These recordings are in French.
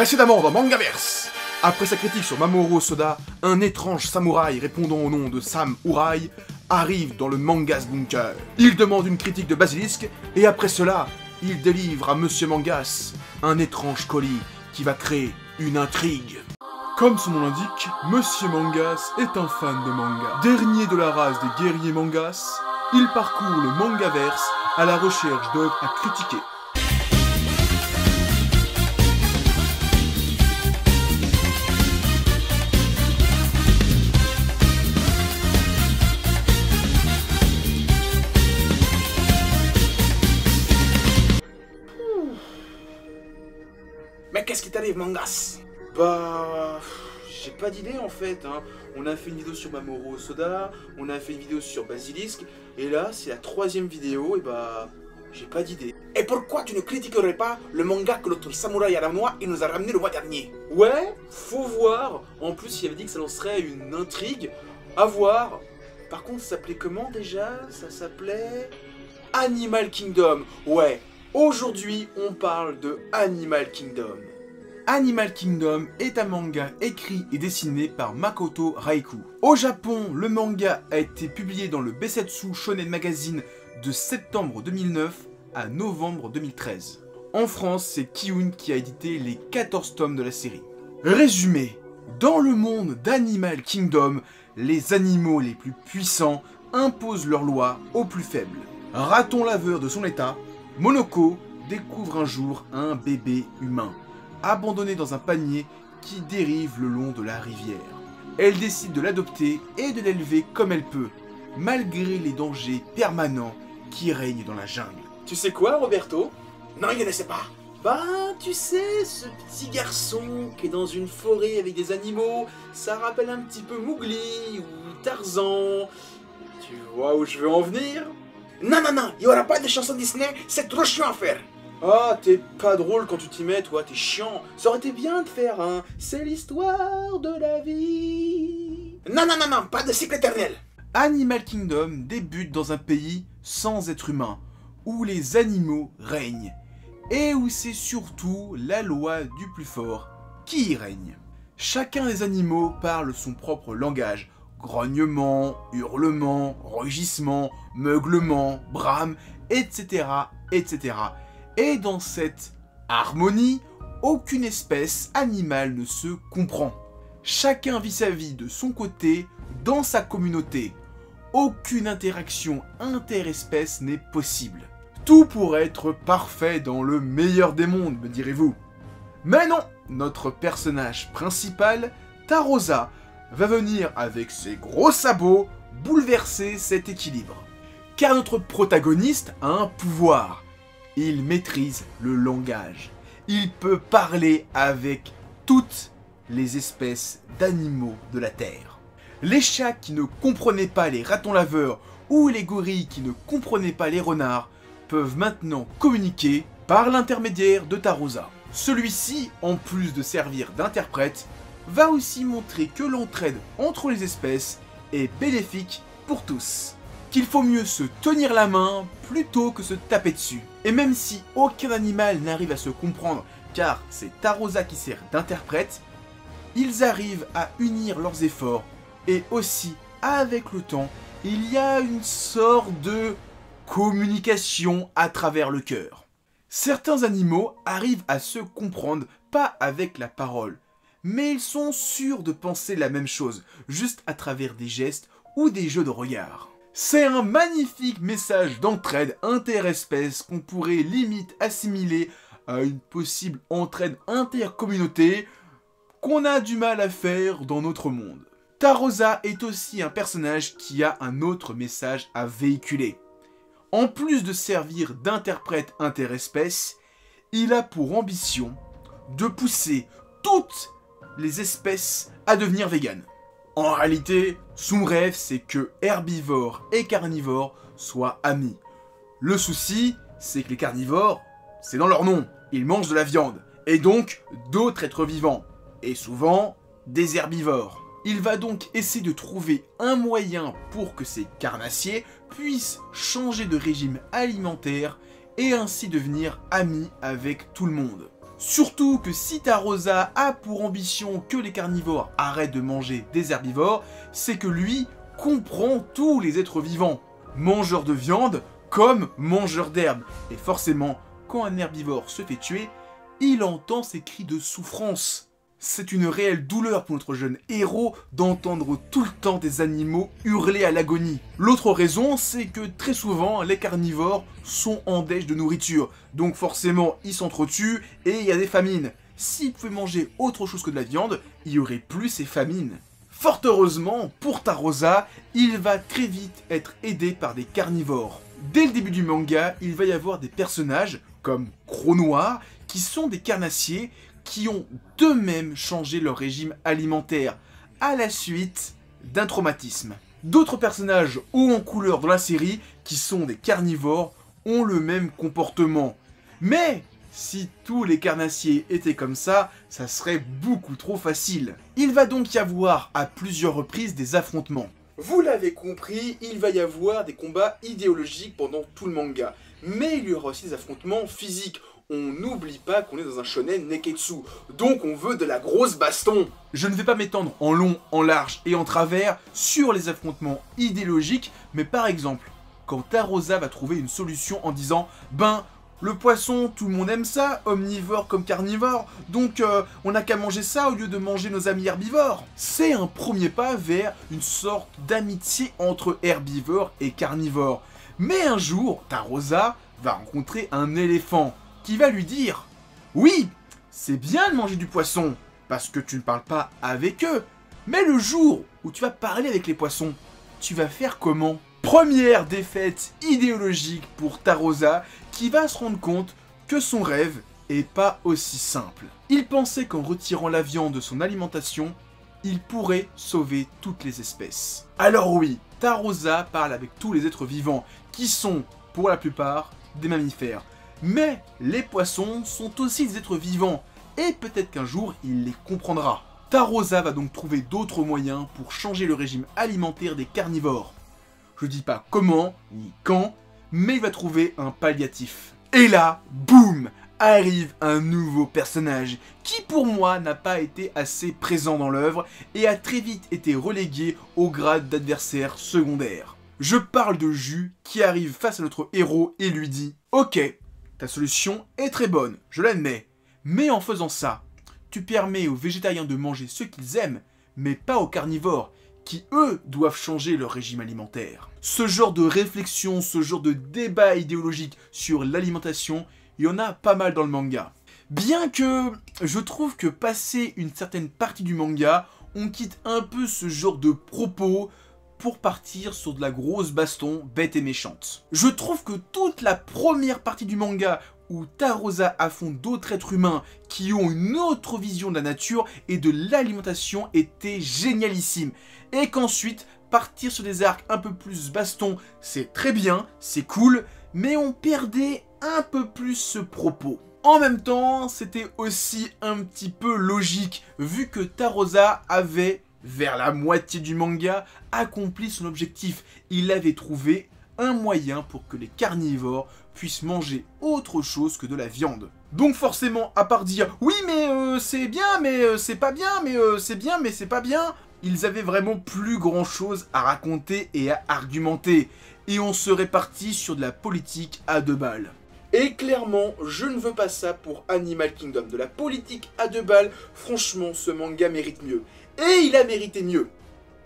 Précédemment dans Mangaverse. Après sa critique sur Mamoru Soda, un étrange samouraï répondant au nom de Sam Urai arrive dans le Mangas Bunker. Il demande une critique de Basilisk et après cela, il délivre à Monsieur Mangas un étrange colis qui va créer une intrigue. Comme son nom l'indique, Monsieur Mangas est un fan de manga. Dernier de la race des guerriers Mangas, il parcourt le Mangaverse à la recherche d'œuvres à critiquer. Mais qu'est-ce qui t'arrive, Mangas? Bah... j'ai pas d'idée en fait, hein. On a fait une vidéo sur Mamoru Soda, on a fait une vidéo sur Basilisk, et là c'est la 3e vidéo, et bah... j'ai pas d'idée. Et pourquoi tu ne critiquerais pas le manga que notre samouraï aranois il nous a ramené le mois dernier? Ouais, faut voir. En plus il avait dit que ça lancerait une intrigue. À voir. Par contre ça s'appelait comment déjà? Ça s'appelait... Animal Kingdom. Ouais, aujourd'hui on parle de Animal Kingdom. Animal Kingdom est un manga écrit et dessiné par Makoto Raikou. Au Japon, le manga a été publié dans le Beisetsu Shonen Magazine de septembre 2009 à novembre 2013. En France, c'est Kiun qui a édité les 14 tomes de la série. Résumé, dans le monde d'Animal Kingdom, les animaux les plus puissants imposent leurs lois aux plus faibles. Raton laveur de son état, Monoko découvre un jour un bébé humain, abandonné dans un panier qui dérive le long de la rivière. Elle décide de l'adopter et de l'élever comme elle peut, malgré les dangers permanents qui règnent dans la jungle. Tu sais quoi, Roberto? Non, je ne sais pas. Bah, tu sais, ce petit garçon qui est dans une forêt avec des animaux, ça rappelle un petit peu Mowgli ou Tarzan. Tu vois où je veux en venir? Non, non, non, il n'y aura pas de chansons Disney, c'est trop chiant à faire. Ah, t'es pas drôle quand tu t'y mets, toi, t'es chiant. Ça aurait été bien de faire un « C'est l'histoire de la vie ». Non, non, non, non, pas de cycle éternel. Animal Kingdom débute dans un pays sans être humain, où les animaux règnent, et où c'est surtout la loi du plus fort qui y règne. Chacun des animaux parle son propre langage, grognement, hurlement, rugissement, meuglement, brame, etc., etc. Et dans cette harmonie, aucune espèce animale ne se comprend. Chacun vit sa vie de son côté, dans sa communauté. Aucune interaction interespèce n'est possible. Tout pourrait être parfait dans le meilleur des mondes, me direz-vous. Mais non, notre personnage principal, Tarosa, va venir avec ses gros sabots bouleverser cet équilibre. Car notre protagoniste a un pouvoir. Il maîtrise le langage. Il peut parler avec toutes les espèces d'animaux de la Terre. Les chats qui ne comprenaient pas les ratons laveurs ou les gorilles qui ne comprenaient pas les renards peuvent maintenant communiquer par l'intermédiaire de Tarosa. Celui-ci, en plus de servir d'interprète, va aussi montrer que l'entraide entre les espèces est bénéfique pour tous. Qu'il faut mieux se tenir la main plutôt que se taper dessus. Et même si aucun animal n'arrive à se comprendre car c'est Tarosa qui sert d'interprète, ils arrivent à unir leurs efforts et aussi, avec le temps, il y a une sorte de communication à travers le cœur. Certains animaux arrivent à se comprendre pas avec la parole, mais ils sont sûrs de penser la même chose, juste à travers des gestes ou des jeux de regard. C'est un magnifique message d'entraide interespèce qu'on pourrait limite assimiler à une possible entraide intercommunauté qu'on a du mal à faire dans notre monde. Tarosa est aussi un personnage qui a un autre message à véhiculer. En plus de servir d'interprète interespèce, il a pour ambition de pousser toutes les espèces à devenir véganes. En réalité, son rêve c'est que herbivores et carnivores soient amis. Le souci, c'est que les carnivores, c'est dans leur nom, ils mangent de la viande, et donc d'autres êtres vivants, et souvent des herbivores. Il va donc essayer de trouver un moyen pour que ces carnassiers puissent changer de régime alimentaire et ainsi devenir amis avec tout le monde. Surtout que si Tarosa a pour ambition que les carnivores arrêtent de manger des herbivores, c'est que lui comprend tous les êtres vivants, mangeurs de viande comme mangeurs d'herbe. Et forcément, quand un herbivore se fait tuer, il entend ces cris de souffrance. C'est une réelle douleur pour notre jeune héros d'entendre tout le temps des animaux hurler à l'agonie. L'autre raison, c'est que très souvent, les carnivores sont en dèche de nourriture. Donc forcément, ils s'entretuent et il y a des famines. S'ils pouvaient manger autre chose que de la viande, il y aurait plus ces famines. Fort heureusement, pour Tarosa, il va très vite être aidé par des carnivores. Dès le début du manga, il va y avoir des personnages, comme Croc-Noir, qui sont des carnassiers, qui ont d'eux-mêmes changé leur régime alimentaire à la suite d'un traumatisme. D'autres personnages hauts en couleur dans la série, qui sont des carnivores, ont le même comportement. Mais si tous les carnassiers étaient comme ça serait beaucoup trop facile. Il va donc y avoir à plusieurs reprises des affrontements. Vous l'avez compris, il va y avoir des combats idéologiques pendant tout le manga. Mais il y aura aussi des affrontements physiques. On n'oublie pas qu'on est dans un shonen neketsu, donc on veut de la grosse baston. Je ne vais pas m'étendre en long, en large et en travers sur les affrontements idéologiques, mais par exemple, quand Tarosa va trouver une solution en disant « Ben, le poisson, tout le monde aime ça, omnivore comme carnivore, donc on n'a qu'à manger ça au lieu de manger nos amis herbivores. » C'est un premier pas vers une sorte d'amitié entre herbivores et carnivores. Mais un jour, Tarosa va rencontrer un éléphant qui va lui dire « Oui, c'est bien de manger du poisson, parce que tu ne parles pas avec eux, mais le jour où tu vas parler avec les poissons, tu vas faire comment ?» Première défaite idéologique pour Tarosa, qui va se rendre compte que son rêve est pas aussi simple. Il pensait qu'en retirant la viande de son alimentation, il pourrait sauver toutes les espèces. Alors oui, Tarosa parle avec tous les êtres vivants, qui sont, pour la plupart, des mammifères. Mais les poissons sont aussi des êtres vivants, et peut-être qu'un jour il les comprendra. Tarosa va donc trouver d'autres moyens pour changer le régime alimentaire des carnivores. Je dis pas comment, ni quand, mais il va trouver un palliatif. Et là, boum, arrive un nouveau personnage, qui pour moi n'a pas été assez présent dans l'œuvre, et a très vite été relégué au grade d'adversaire secondaire. Je parle de Ju, qui arrive face à notre héros et lui dit « Ok, ta solution est très bonne, je l'admets. Mais en faisant ça, tu permets aux végétariens de manger ce qu'ils aiment, mais pas aux carnivores, qui eux doivent changer leur régime alimentaire. » Ce genre de réflexion, ce genre de débat idéologique sur l'alimentation, il y en a pas mal dans le manga. Bien que je trouve que passé une certaine partie du manga, on quitte un peu ce genre de propos pour partir sur de la grosse baston bête et méchante. Je trouve que toute la première partie du manga où Tarosa affronte d'autres êtres humains qui ont une autre vision de la nature et de l'alimentation était génialissime. Et qu'ensuite, partir sur des arcs un peu plus baston, c'est très bien, c'est cool, mais on perdait un peu plus ce propos. En même temps, c'était aussi un petit peu logique, vu que Tarosa avait, vers la moitié du manga, accompli son objectif. Il avait trouvé un moyen pour que les carnivores puissent manger autre chose que de la viande. Donc forcément, à part dire « Oui, mais c'est bien, mais c'est pas bien, mais c'est bien, mais c'est pas bien », ils avaient vraiment plus grand chose à raconter et à argumenter. Et on serait parti sur de la politique à 2 balles. Et clairement, je ne veux pas ça pour Animal Kingdom. De la politique à 2 balles, franchement, ce manga mérite mieux. Et il a mérité mieux.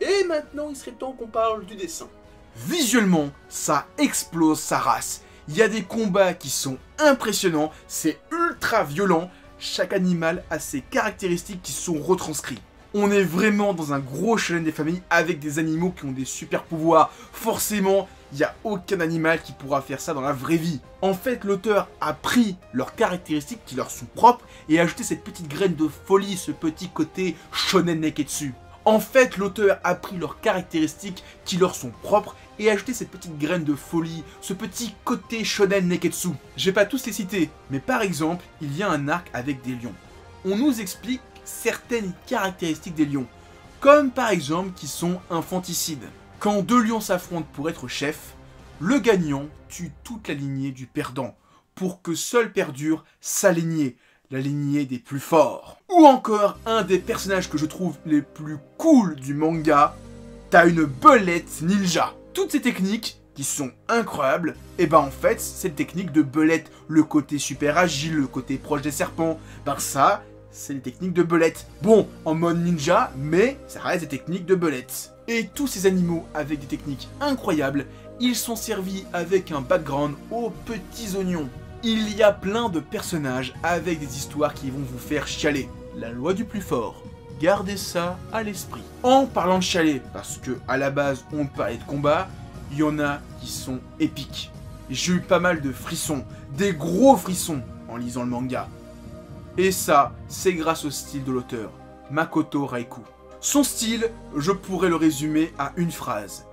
Et maintenant, il serait temps qu'on parle du dessin. Visuellement, ça explose sa race. Il y a des combats qui sont impressionnants, c'est ultra violent. Chaque animal a ses caractéristiques qui sont retranscrites. On est vraiment dans un gros shonen des familles avec des animaux qui ont des super pouvoirs. Forcément, il n'y a aucun animal qui pourra faire ça dans la vraie vie. En fait, l'auteur a pris leurs caractéristiques qui leur sont propres et a ajouté cette petite graine de folie, ce petit côté shonen neketsu. En fait, l'auteur a pris leurs caractéristiques qui leur sont propres et a ajouté cette petite graine de folie, ce petit côté shonen neketsu. Je vais pas tous les citer, mais par exemple, il y a un arc avec des lions. On nous explique certaines caractéristiques des lions, comme par exemple qui sont infanticides. Quand 2 lions s'affrontent pour être chef, le gagnant tue toute la lignée du perdant, pour que seule perdure sa lignée, la lignée des plus forts. Ou encore, un des personnages que je trouve les plus cool du manga, t'as une belette ninja. Toutes ces techniques, qui sont incroyables, et ben en fait, c'est une technique de belette. Le côté super agile, le côté proche des serpents, ben ça, c'est les techniques de belette. Bon, en mode ninja, mais ça reste des techniques de belette. Et tous ces animaux avec des techniques incroyables, ils sont servis avec un background aux petits oignons. Il y a plein de personnages avec des histoires qui vont vous faire chialer. La loi du plus fort. Gardez ça à l'esprit. En parlant de chialer, parce que à la base on parlait de combat, il y en a qui sont épiques. J'ai eu pas mal de frissons, des gros frissons en lisant le manga. Et ça, c'est grâce au style de l'auteur, Makoto Raikou. Son style, je pourrais le résumer à une phrase.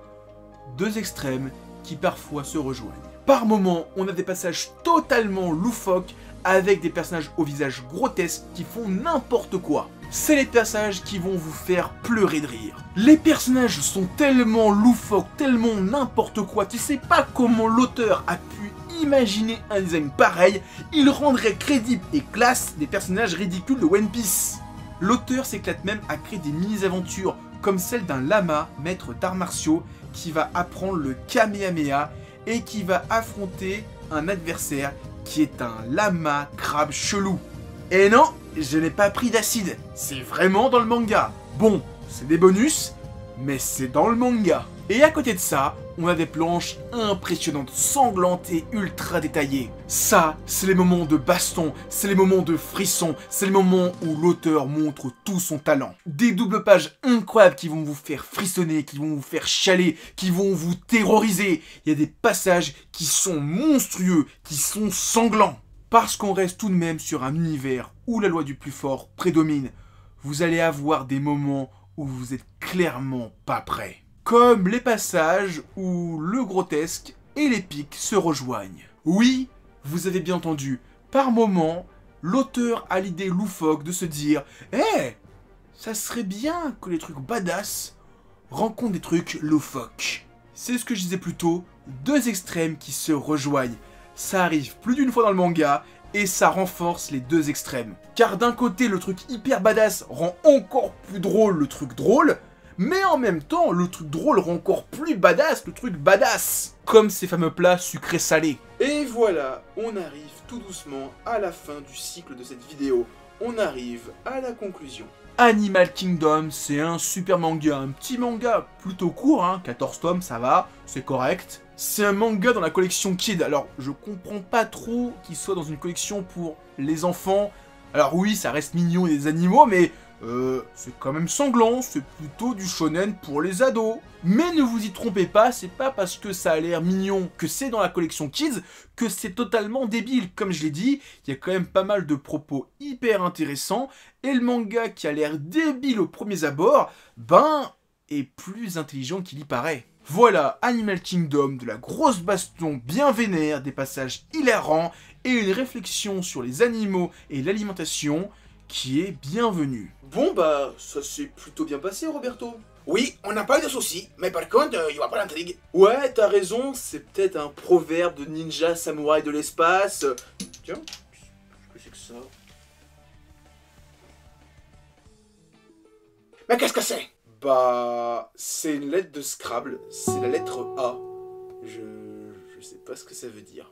Deux extrêmes qui parfois se rejoignent. Par moments, on a des passages totalement loufoques avec des personnages au visage grotesque qui font n'importe quoi. C'est les passages qui vont vous faire pleurer de rire. Les personnages sont tellement loufoques, tellement n'importe quoi, tu sais pas comment l'auteur a pu imaginer un design pareil, il rendrait crédible et classe des personnages ridicules de One Piece. L'auteur s'éclate même à créer des mini-aventures comme celle d'un lama, maître d'arts martiaux, qui va apprendre le Kamehameha et qui va affronter un adversaire qui est un lama crabe chelou. Et non, je n'ai pas pris d'acide, c'est vraiment dans le manga. Bon, c'est des bonus, mais c'est dans le manga. Et à côté de ça, on a des planches impressionnantes, sanglantes et ultra détaillées. Ça, c'est les moments de baston, c'est les moments de frisson, c'est les moments où l'auteur montre tout son talent. Des doubles pages incroyables qui vont vous faire frissonner, qui vont vous faire chialer, qui vont vous terroriser. Il y a des passages qui sont monstrueux, qui sont sanglants. Parce qu'on reste tout de même sur un univers où la loi du plus fort prédomine, vous allez avoir des moments où vous êtes clairement pas prêt. Comme les passages où le grotesque et l'épique se rejoignent. Oui, vous avez bien entendu, par moments, l'auteur a l'idée loufoque de se dire « Eh, ça serait bien que les trucs badass rencontrent des trucs loufoques. » C'est ce que je disais plus tôt, deux extrêmes qui se rejoignent. Ça arrive plus d'une fois dans le manga, et ça renforce les deux extrêmes. Car d'un côté, le truc hyper badass rend encore plus drôle le truc drôle, mais en même temps, le truc drôle rend encore plus badass le truc badass. Comme ces fameux plats sucrés-salés. Et voilà, on arrive tout doucement à la fin du cycle de cette vidéo. On arrive à la conclusion. Animal Kingdom, c'est un super manga, un petit manga plutôt court, hein, 14 tomes, ça va, c'est correct. C'est un manga dans la collection Kid, alors je comprends pas trop qu'il soit dans une collection pour les enfants. Alors oui, ça reste mignon et des animaux, mais c'est quand même sanglant, c'est plutôt du shonen pour les ados. Mais ne vous y trompez pas, c'est pas parce que ça a l'air mignon que c'est dans la collection Kids que c'est totalement débile. Comme je l'ai dit, il y a quand même pas mal de propos hyper intéressants, et le manga qui a l'air débile au premier abord, ben, est plus intelligent qu'il y paraît. Voilà, Animal Kingdom, de la grosse baston bien vénère, des passages hilarants, et une réflexion sur les animaux et l'alimentation qui est bienvenue. Bon bah, ça s'est plutôt bien passé, Roberto. Oui, on n'a pas eu de soucis, mais par contre, il n'y aura pas d'intrigue. Ouais, t'as raison, c'est peut-être un proverbe de ninja samouraï de l'espace. Tiens, qu'est-ce que c'est que ça? Mais qu'est-ce que c'est? Bah, c'est une lettre de Scrabble, c'est la lettre A. Je sais pas ce que ça veut dire.